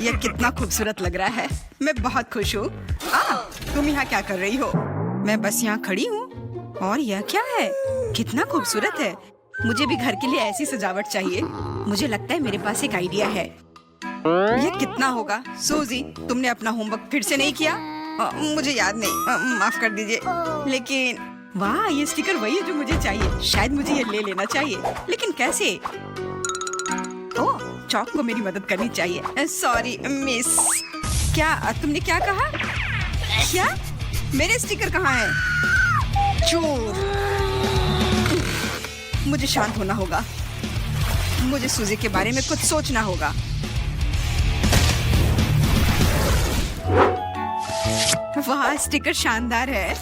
यह कितना खूबसूरत लग रहा है। मैं बहुत खुश हूँ। तुम यहाँ क्या कर रही हो? मैं बस यहाँ खड़ी हूँ। और यह क्या है? कितना खूबसूरत है। मुझे भी घर के लिए ऐसी सजावट चाहिए। मुझे लगता है मेरे पास एक आइडिया है। यह कितना होगा? सूजी, तुमने अपना होमवर्क फिर से नहीं किया? मुझे याद नहीं, माफ कर दीजिए। लेकिन वाह, ये स्टिकर वही है जो मुझे चाहिए। शायद मुझे ये ले लेना चाहिए, लेकिन कैसे? ओह, चौक को मेरी मदद करनी चाहिए। Sorry miss. क्या तुमने क्या कहा? क्या? मेरे स्टिकर कहाँ हैं? चोर! मुझे शांत होना होगा। मुझे सूजी के बारे में कुछ सोचना होगा। वाह, स्टिकर शानदार है।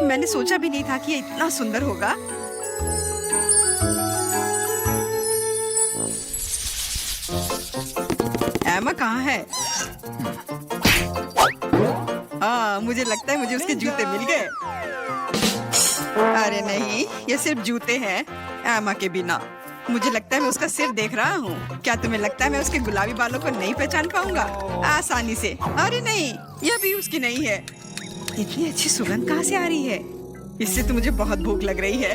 मैंने सोचा भी नहीं था कि ये इतना सुंदर होगा। एमा कहाँ है? मुझे लगता है मुझे उसके जूते मिल गए। अरे नहीं, ये सिर्फ जूते हैं। एमा के बिना मुझे लगता है मैं उसका सिर देख रहा हूँ। क्या तुम्हें लगता है मैं उसके गुलाबी बालों को नहीं पहचान पाऊंगा आसानी से? अरे नहीं, यह भी उसकी नहीं है। इतनी अच्छी सुगंध कहाँ से आ रही है? इससे तो मुझे बहुत भूख लग रही है।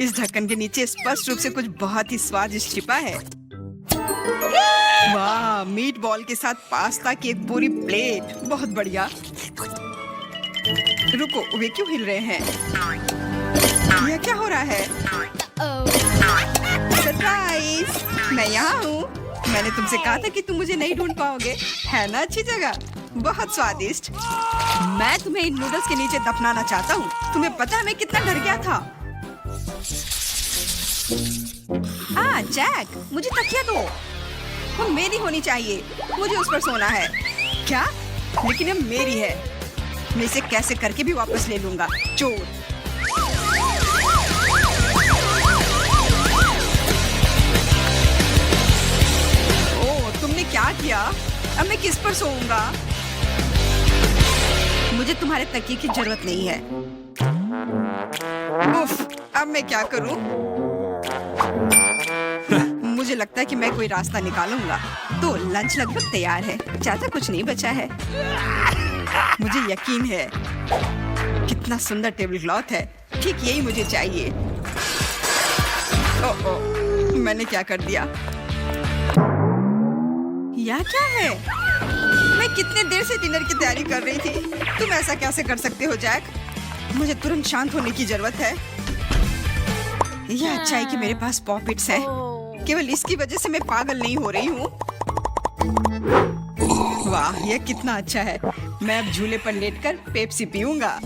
इस ढक्कन के नीचे स्पष्ट रूप से कुछ बहुत ही स्वादिष्ट छिपा है। वाह, मीट बॉल के साथ पास्ता की एक पूरी प्लेट। बहुत बढ़िया। रुको, वे क्यों हिल रहे हैं? यह क्या हो रहा है? सरप्राइज! मैं यहाँ हूँ। मैंने तुमसे कहा था कि तुम मुझे नहीं ढूंढ पाओगे। है ना अच्छी जगह? बहुत स्वादिष्ट। मैं तुम्हें इन नूडल्स के नीचे दफनाना चाहता हूँ। तुम्हें पता है मैं कितना डर गया था। जैक, मुझे तकिया दो। वो मेरी होनी चाहिए। मुझे उस पर सोना है। क्या? लेकिन अब मेरी है। मैं इसे कैसे करके भी वापस ले लूंगा। चोर! ओह, तुमने क्या किया? अब मैं किस पर सोऊंगा? मुझे तुम्हारे तकिए की जरूरत नहीं है। उफ, अब मैं क्या करूं? मुझे लगता है कि मैं कोई रास्ता निकालूंगा। तो लंच लगभग तैयार है। ज्यादा कुछ नहीं बचा है। मुझे यकीन है। कितना सुंदर टेबल क्लॉथ है। ठीक यही मुझे चाहिए। ओह, मैंने क्या कर दिया? यह क्या है? मैं कितने देर से डिनर की तैयारी कर रही थी। तुम ऐसा कैसे कर सकते हो जैक? मुझे तुरंत शांत होने की जरूरत है। यह अच्छा है कि मेरे पास पॉकेट्स हैं। केवल इसकी वजह से मैं पागल नहीं हो रही हूँ। वाह, यह कितना अच्छा है। मैं अब झूले पर लेटकर पेप्सी पीऊंगा।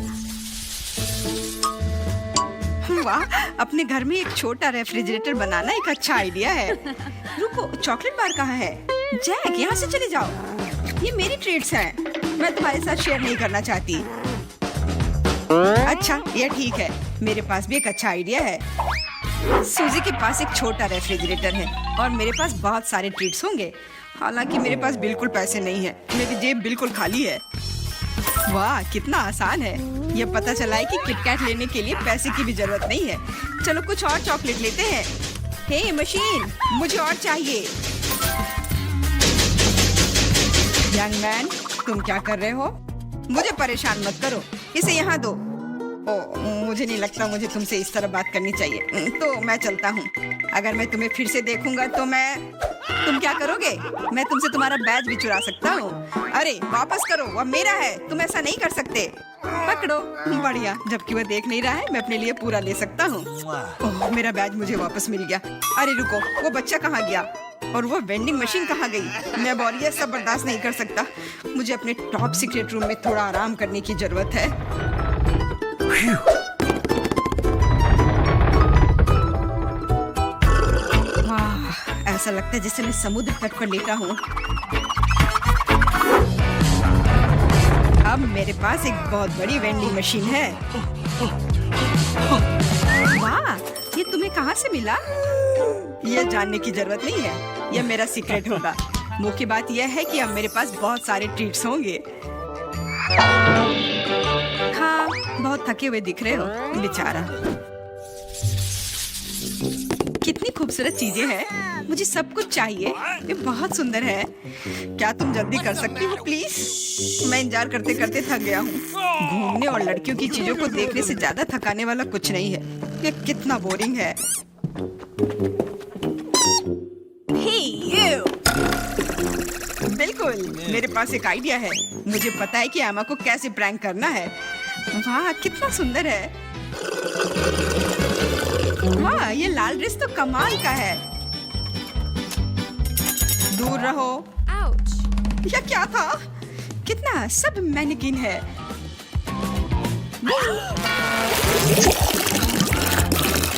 वाह, अपने घर में एक छोटा रेफ्रिजरेटर बनाना एक अच्छा आइडिया है। रुको, चॉकलेट बार कहाँ है? जैक, यहाँ से चले जाओ। ये मेरी ट्रीट्स हैं। मैं तुम्हारे साथ शेयर नहीं करना चाहती। अच्छा, यह ठीक है। मेरे पास भी एक अच्छा आइडिया है। सूजी के पास एक छोटा रेफ्रिजरेटर है और मेरे पास बहुत सारे ट्रीट्स होंगे। हालांकि मेरे पास बिल्कुल पैसे नहीं है। मेरी जेब बिल्कुल खाली है। वाह, कितना आसान है। यह पता चला है कि किटकैट लेने के लिए पैसे की भी जरूरत नहीं है। चलो कुछ और चॉकलेट लेते हैं। हे मशीन, मुझे और चाहिए। यंग मैन, तुम क्या कर रहे हो? मुझे परेशान मत करो। इसे यहाँ दो। मुझे नहीं लगता मुझे तुमसे इस तरह बात करनी चाहिए। तो मैं चलता हूँ। अगर मैं तुम्हें फिर से देखूंगा तो तुम क्या करोगे? मैं तुमसे तुम्हारा बैज भी चुरा सकता हूँ। अरे वापस करो, वह मेरा है। तुम ऐसा नहीं कर सकते। पकड़ो। बढ़िया, जबकि वह देख नहीं रहा है, मैं अपने लिए पूरा ले सकता हूँ। ओह, मेरा बैज मुझे वापस मिल गया। अरे रुको, वो बच्चा कहाँ गया? और वो वेंडिंग मशीन कहाँ गई? मैं अब और ये सब बर्दाश्त नहीं कर सकता। मुझे अपने टॉप सीक्रेट रूम में थोड़ा आराम करने की जरूरत है। वाह, ऐसा लगता है जैसे मैं समुद्र तट पर लेटा हूँ। अब मेरे पास एक बहुत बड़ी वेंडिंग मशीन है। वाह, ये तुम्हें कहाँ से मिला? यह जानने की जरूरत नहीं है। यह मेरा सीक्रेट होगा। मुख्य बात यह है कि अब मेरे पास बहुत सारे ट्रीट्स होंगे। हाँ, बहुत थके हुए दिख रहे हो बेचारा। कितनी खूबसूरत चीजें हैं। मुझे सब कुछ चाहिए। ये बहुत सुंदर है। क्या तुम जल्दी कर सकती हो प्लीज? मैं इंतजार करते करते थक गया हूँ। घूमने और लड़कियों की चीजों को देखने से ज्यादा थकाने वाला कुछ नहीं है। ये कितना बोरिंग है। बिल्कुल, मेरे पास एक आइडिया है। मुझे पता है कि एमा को कैसे प्रैंक करना है। वाह, कितना सुंदर है। वाह, ये लाल ड्रेस तो कमाल का है। दूर रहो। यह क्या था? कितना सब मैनेकिन है।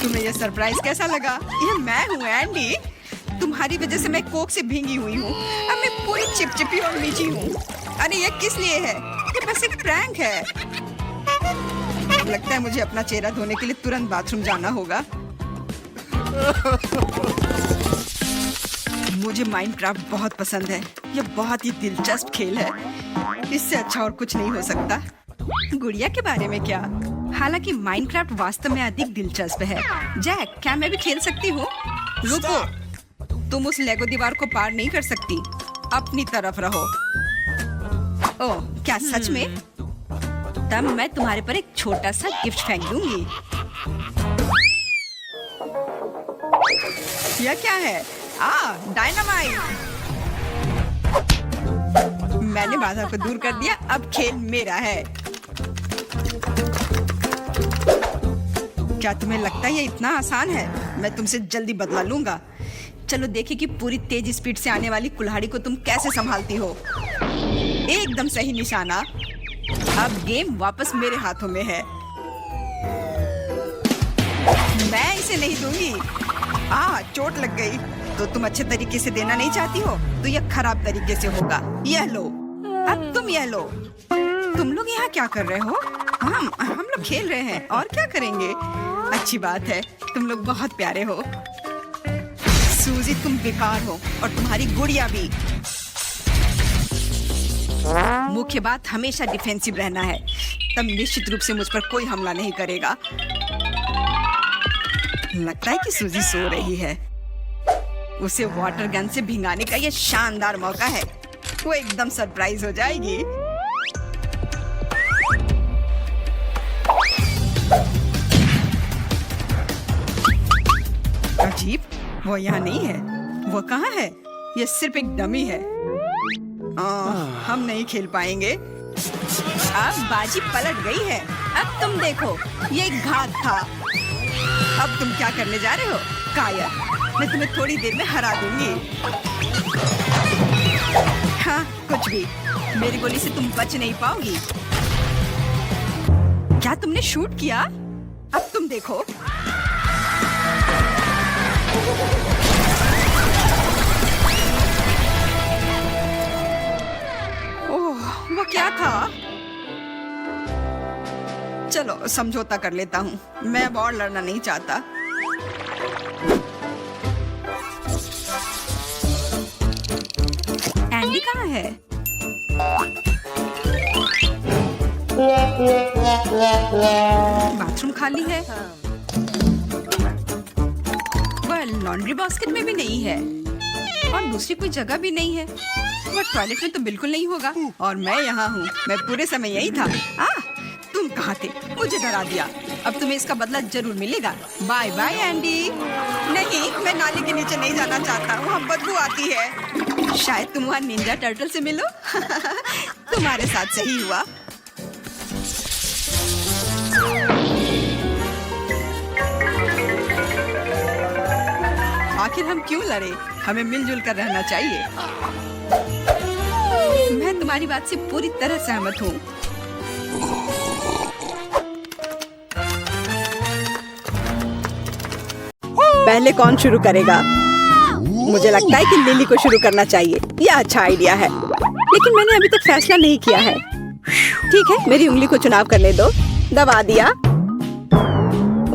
तुम्हें यह सरप्राइज कैसा लगा? यह मैं हूँ एंडी। तुम्हारी वजह से मैं कोक से भींगी हुई हूँ। अब मैं पूरी चिपचिपी और नीची हूँ। अरे ये किस लिए है? ये बस एक प्रैंक है। लगता है मुझे अपना चेहरा धोने के लिए तुरंत बाथरूम जाना होगा। मुझे माइनक्राफ्ट बहुत पसंद है। यह बहुत ही दिलचस्प खेल है। इससे अच्छा और कुछ नहीं हो सकता। गुड़िया के बारे में क्या? हालांकि माइनक्राफ्ट वास्तव में अधिक दिलचस्प है। जैक, क्या मैं भी खेल सकती हूँ? रुको, तुम उस लेगो दीवार को पार नहीं कर सकती। अपनी तरफ रहो। ओह, क्या सच में? तब मैं तुम्हारे पर एक छोटा सा गिफ्ट फेंक दूंगी। यह क्या है? डायनामाइट। मैंने बाधा को दूर कर दिया। अब खेल मेरा है। क्या तुम्हें लगता है ये इतना आसान है? मैं तुमसे जल्दी बदला लूंगा। चलो देखें कि पूरी तेज स्पीड से आने वाली कुल्हाड़ी को तुम कैसे संभालती हो। एकदम सही निशाना। अब गेम वापस मेरे हाथों में है। मैं इसे नहीं दूंगी। चोट लग गई। तो तुम अच्छे तरीके से देना नहीं चाहती हो, तो यह खराब तरीके से होगा। यह लो। अब तुम यह लो। तुम लोग यहाँ क्या कर रहे हो? हम लोग खेल रहे हैं। और क्या करेंगे? अच्छी बात है। तुम लोग बहुत प्यारे हो। सूजी, तुम बेकार हो और तुम्हारी गुड़िया भी। मुख्य बात हमेशा डिफेंसिव रहना है। तब निश्चित रूप से मुझ पर कोई हमला नहीं करेगा। लगता है कि सूजी सो रही है। उसे वाटर गन से भिंगाने का यह शानदार मौका है। वो एकदम सरप्राइज हो जाएगी। अजीब, वो यहाँ नहीं है। वो कहाँ है? ये सिर्फ एक डमी है। हम नहीं खेल पाएंगे। अब बाजी पलट गई है। अब तुम देखो, ये एक घात था। अब तुम क्या करने जा रहे हो? कायर, मैं तुम्हें थोड़ी देर में हरा दूंगी। हाँ, कुछ भी। मेरी गोली से तुम बच नहीं पाओगी। क्या तुमने शूट किया? अब तुम देखो। ओह, वो क्या था? चलो समझौता कर लेता हूँ। मैं अब और लड़ना नहीं चाहता। एंडी कहाँ है? बाथरूम खाली है। वह लॉन्ड्री बास्केट में भी नहीं है और दूसरी कोई जगह भी नहीं है। वह टॉयलेट में तो बिल्कुल नहीं होगा। और मैं यहाँ हूँ। मैं पूरे समय यही था। तुम कहाँ थे? मुझे डरा दिया। अब तुम्हें इसका बदला जरूर मिलेगा। Bye bye Andy. नहीं, मैं नाले के नीचे नहीं जाना चाहता। वहाँ बदबू आती है। शायद तुम वहाँ निंजा टर्टल से मिलो। तुम्हारे साथ सही हुआ। आखिर हम क्यों लड़े? हमें मिलजुल कर रहना चाहिए। मैं तुम्हारी बात से पूरी तरह सहमत हूँ। पहले कौन शुरू करेगा? मुझे लगता है कि लिली को शुरू करना चाहिए। यह अच्छा आइडिया है, लेकिन मैंने अभी तक फैसला नहीं किया है। ठीक है, मेरी उंगली को चुनाव करने दो। दबा दिया।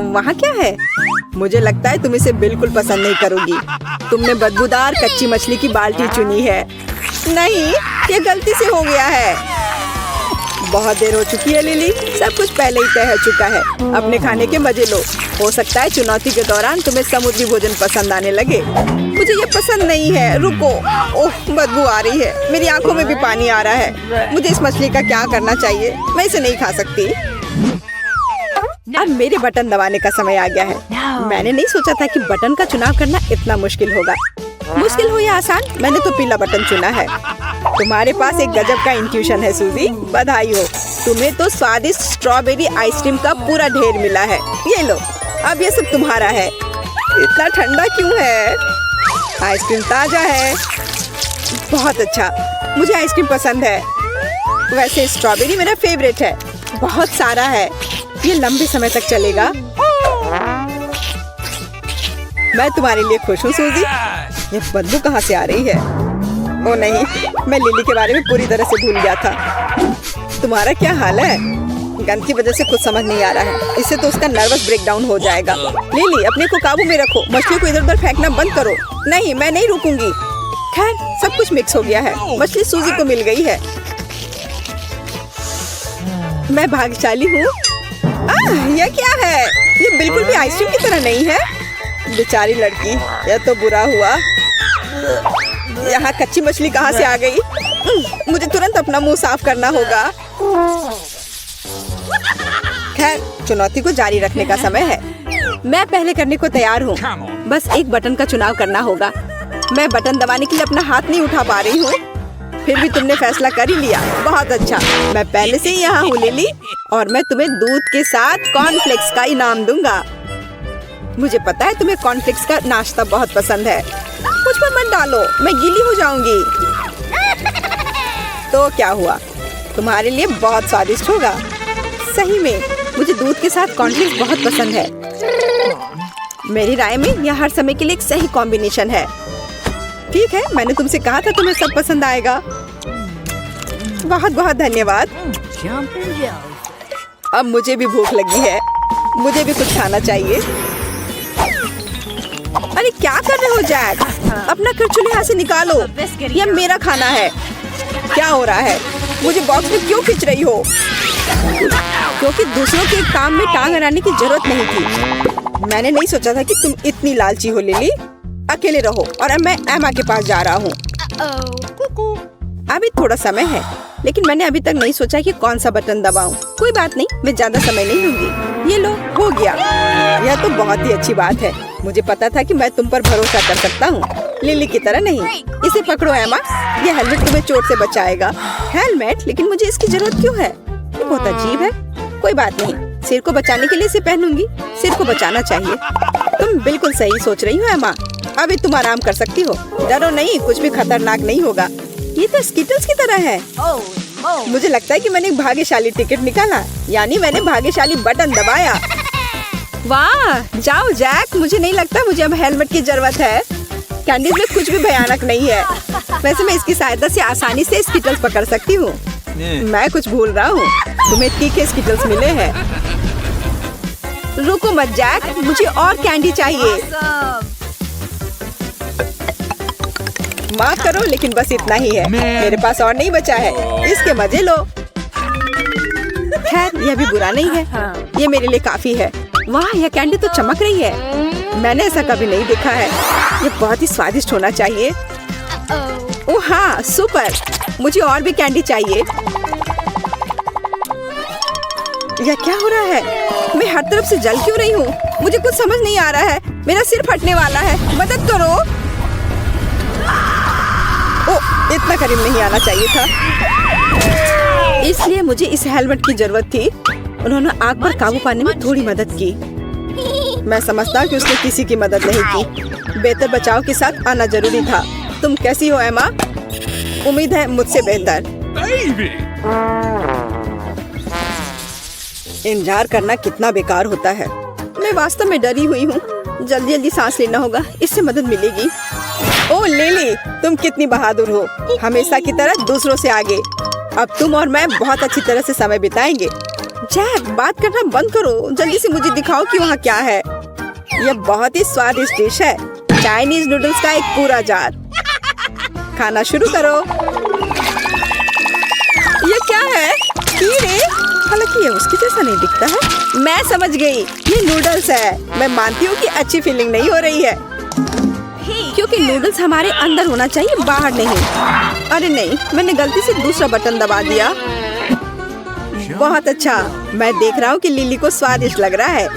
वहाँ क्या है? मुझे लगता है तुम इसे बिल्कुल पसंद नहीं करोगी। तुमने बदबूदार कच्ची मछली की बाल्टी चुनी है। नहीं, ये गलती से हो गया है। बहुत देर हो चुकी है लिली, सब कुछ पहले ही तय हो चुका है। अपने खाने के मजे लो। हो सकता है चुनौती के दौरान तुम्हें समुद्री भोजन पसंद आने लगे। मुझे ये पसंद नहीं है। रुको, ओह बदबू आ रही है। मेरी आंखों में भी पानी आ रहा है। मुझे इस मछली का क्या करना चाहिए? मैं इसे नहीं खा सकती। अब मेरे बटन दबाने का समय आ गया है। मैंने नहीं सोचा था कि बटन का चुनाव करना इतना मुश्किल होगा। मुश्किल हो या आसान, मैंने तो पीला बटन चुना है। तुम्हारे पास एक गजब का इंट्यूशन है सूजी, बधाई हो। तुम्हें तो स्वादिष्ट स्ट्रॉबेरी आइसक्रीम का पूरा ढेर मिला है। ये लो, अब ये सब तुम्हारा है। इतना ठंडा क्यों है? आइसक्रीम ताजा है। बहुत अच्छा, मुझे आइसक्रीम पसंद है। वैसे स्ट्रॉबेरी मेरा फेवरेट है। बहुत सारा है, ये लंबे समय तक चलेगा। मैं तुम्हारे लिए खुश हूँ सूजी। ये बदबू कहाँ से आ रही है? ओ नहीं, मैं लिली के बारे में पूरी तरह से भूल गया था। तुम्हारा क्या हाल है? गंध की वजह से कुछ समझ नहीं आ रहा है। इससे तो उसका नर्वस ब्रेकडाउन हो जाएगा। लिली, अपने को काबू में रखो। मछली को इधर उधर फेंकना बंद करो। नहीं, मैं नहीं रुकूंगी। खैर, सब कुछ मिक्स हो गया है। मछली सूजी को मिल गई है। मैं भाग्यशाली हूँ। यह क्या है? ये बिल्कुल भी आइसक्रीम की तरह नहीं है। बेचारी लड़की, यह तो बुरा हुआ। यहाँ कच्ची मछली कहाँ से आ गई? मुझे तुरंत अपना मुंह साफ करना होगा। खैर, चुनौती को जारी रखने का समय है। मैं पहले करने को तैयार हूँ। बस एक बटन का चुनाव करना होगा। मैं बटन दबाने के लिए अपना हाथ नहीं उठा पा रही हूँ। फिर भी तुमने फैसला कर ही लिया। बहुत अच्छा, मैं पहले से ही यहाँ हूँ लिली, और मैं तुम्हें दूध के साथ कॉर्नफ्लेक्स का इनाम दूंगा। मुझे पता है तुम्हें कॉर्नफ्लेक्स का नाश्ता बहुत पसंद है। मुझ पर मत डालो, मैं गीली हो जाऊंगी। तो क्या हुआ? तुम्हारे लिए बहुत स्वादिष्ट होगा। सही में, मुझे दूध के साथ कॉर्नफ्लेक्स बहुत पसंद है। मेरी राय में यह हर समय के लिए एक सही कॉम्बिनेशन है। ठीक है, मैंने तुमसे कहा था तुम्हें सब पसंद आएगा। बहुत बहुत धन्यवाद। अब मुझे भी भूख लगी है। मुझे भी कुछ खाना चाहिए। अरे क्या कर रहे हो जैक? अपना करचुली यहाँ से निकालो। यह मेरा खाना है। क्या हो रहा है? मुझे बॉक्स में क्यों खींच रही हो? क्योंकि दूसरों के काम में टांग अड़ाने की जरूरत नहीं थी। मैंने नहीं सोचा था कि तुम इतनी लालची हो लिली। अकेले रहो, और अब मैं एमा के पास जा रहा हूँ। अभी थोड़ा समय है, लेकिन मैंने अभी तक नहीं सोचा कि कौन सा बटन दबाऊं। कोई बात नहीं, मैं ज्यादा समय नहीं लूंगी। ये लो, हो गया। यह तो बहुत ही अच्छी बात है। मुझे पता था कि मैं तुम पर भरोसा कर सकता हूँ। लिली की तरह नहीं। इसे पकड़ो एमा, ये हेलमेट तुम्हें चोट से बचाएगा। हेलमेट? लेकिन मुझे इसकी जरूरत क्यों है? ये बहुत अजीब है। कोई बात नहीं, सिर को बचाने के लिए इसे पहनूंगी। सिर को बचाना चाहिए। तुम बिल्कुल सही सोच रही हो एमा। अभी तुम आराम कर सकती हो। डरो नहीं, कुछ भी खतरनाक नहीं होगा। ये तो स्किटल्स की तरह है। मुझे लगता है कि मैंने एक भाग्यशाली टिकट निकाला, यानी मैंने भाग्यशाली बटन दबाया। वाह, जाओ जैक। मुझे नहीं लगता मुझे अब हेलमेट की जरूरत है। कैंडीज में कुछ भी भयानक नहीं है। वैसे मैं इसकी सहायता से आसानी से स्किटल्स पकड़ सकती हूँ। मैं कुछ भूल रहा हूँ। तुम्हें तीखे स्किटल्स मिले हैं। रुको मत जैक, मुझे और कैंडी चाहिए। माफ करो, लेकिन बस इतना ही है। मेरे पास और नहीं बचा है। इसके मजे लो। खैर, यह भी बुरा नहीं है। ये मेरे लिए काफी है। वाह, यह कैंडी तो चमक रही है। मैंने ऐसा कभी नहीं देखा है। ये बहुत ही स्वादिष्ट होना चाहिए। ओह हाँ, सुपर। मुझे और भी कैंडी चाहिए। यह क्या हो रहा है? मैं हर तरफ से जल क्यों रही हूँ? मुझे कुछ समझ नहीं आ रहा है। मेरा सिर फटने वाला है। मदद करो। ओह, इतना करीब नहीं आना चाहिए था। इसलिए मुझे इस हेलमेट की जरूरत थी। उन्होंने आग पर काबू पाने में थोड़ी मदद की। मैं समझता हूँ कि उसने किसी की मदद नहीं की। बेहतर बचाव के साथ आना जरूरी था। तुम कैसी हो एमा? उम्मीद है मुझसे बेहतर। इंतजार करना कितना बेकार होता है। मैं वास्तव में डरी हुई हूँ। जल्दी जल्दी सांस लेना होगा, इससे मदद मिलेगी। ओह लिली, तुम कितनी बहादुर हो। हमेशा की तरह दूसरों से आगे। अब तुम और मैं बहुत अच्छी तरह से समय बिताएंगे। जैक, बात करना बंद करो। जल्दी से मुझे दिखाओ कि वहाँ क्या है। यह बहुत ही स्वादिष्ट डिश है। चाइनीज नूडल्स का एक पूरा जार। खाना शुरू करो। ये क्या है? कीड़े, हालांकि ये उसके जैसा नहीं दिखता है। मैं समझ गई, ये नूडल्स है। मैं मानती हूँ कि अच्छी फीलिंग नहीं हो रही है, क्योंकि नूडल्स हमारे अंदर होना चाहिए, बाहर नहीं। अरे नहीं, मैंने गलती से दूसरा बटन दबा दिया। बहुत अच्छा, मैं देख रहा हूँ कि लिली को स्वादिष्ट लग रहा है।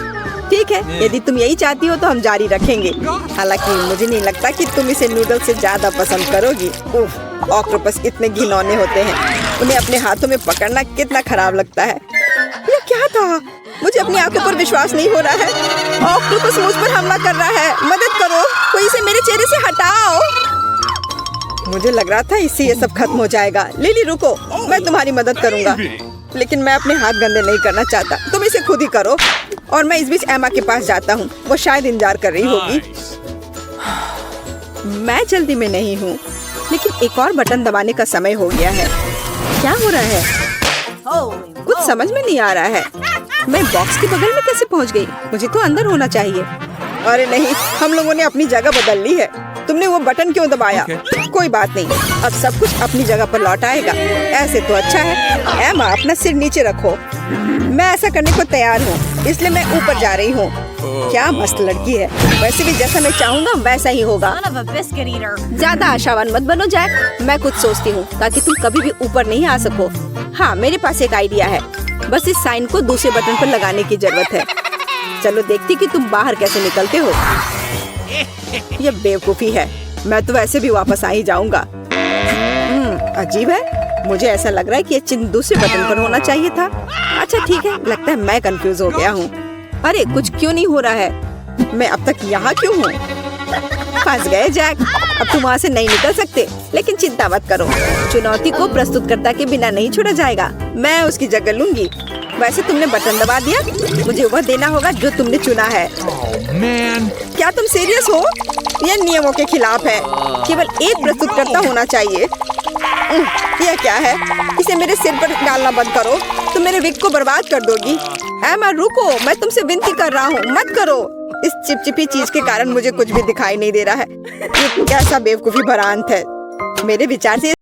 ठीक है, यदि तुम यही चाहती हो तो हम जारी रखेंगे। हालांकि मुझे नहीं लगता कि तुम इसे नूडल्स से ज्यादा पसंद करोगी। उफ, ऑक्टोपस इतने घिनौने होते हैं, उन्हें अपने हाथों में पकड़ना कितना खराब लगता है। ये क्या था? मुझे अपनी आंखों पर विश्वास नहीं हो रहा है। ऑक्टोपस मुझ पर हमला कर रहा है। मदद करो, कोई इसे मेरे चेहरे से हटाओ। मुझे लग रहा था इससे ये सब खत्म हो जाएगा। लिली रुको, मैं तुम्हारी मदद करूंगा, लेकिन मैं अपने हाथ गंदे नहीं करना चाहता। तुम इसे खुद ही करो। और मैं इस बीच एमा के पास जाता हूँ, वो शायद इंतजार कर रही होगी। मैं जल्दी में नहीं हूँ, लेकिन एक और बटन दबाने का समय हो गया है। क्या हो रहा है? कुछ समझ में नहीं आ रहा है। मैं बॉक्स के बगल में कैसे पहुँच गई? मुझे तो अंदर होना चाहिए। अरे नहीं, हम लोगों ने अपनी जगह बदल ली है। तुमने वो बटन क्यों दबाया? कोई बात नहीं, अब सब कुछ अपनी जगह पर लौट आएगा। ऐसे तो अच्छा है। एमा, अपना सिर नीचे रखो। मैं ऐसा करने को तैयार हूँ, इसलिए मैं ऊपर जा रही हूँ। क्या मस्त लड़की है। वैसे भी जैसा मैं चाहूँगा वैसा ही होगा। ज्यादा आशावान मत बनो जैक। मैं कुछ सोचती हूँ ताकि तुम कभी भी ऊपर नहीं आ सको। हाँ, मेरे पास एक आइडिया है। बस इस साइन को दूसरे बटन पर लगाने की जरूरत है। चलो देखती कि तुम बाहर कैसे निकलते हो। ये बेवकूफी है, मैं तो वैसे भी वापस आ ही जाऊंगा। अजीब है, मुझे ऐसा लग रहा है कि ये चिन्ह दूसरे बटन पर होना चाहिए था। अच्छा ठीक है, लगता है मैं कंफ्यूज हो गया हूँ। अरे कुछ क्यों नहीं हो रहा है? मैं अब तक यहाँ क्यों हूँ? फंस गए जैक, अब तुम वहाँ से नहीं निकल सकते। लेकिन चिंता मत करो, चुनौती को प्रस्तुतकर्ता के बिना नहीं छोड़ा जाएगा। मैं उसकी जगह लूंगी। वैसे तुमने बटन दबा दिया, मुझे वह देना होगा जो तुमने चुना है। क्या तुम सीरियस हो? यह नियमों के खिलाफ है। केवल एक प्रस्तुतकर्ता होना चाहिए। यह क्या है? इसे मेरे सिर पर डालना बंद करो, तुम मेरे विग को बर्बाद कर दोगी। एमा रुको, मैं तुमसे विनती कर रहा हूँ, मत करो। इस चिपचिपी चीज के कारण मुझे कुछ भी दिखाई नहीं दे रहा है। ये कैसा बेवकूफी भरा अंत है। मेरे विचार से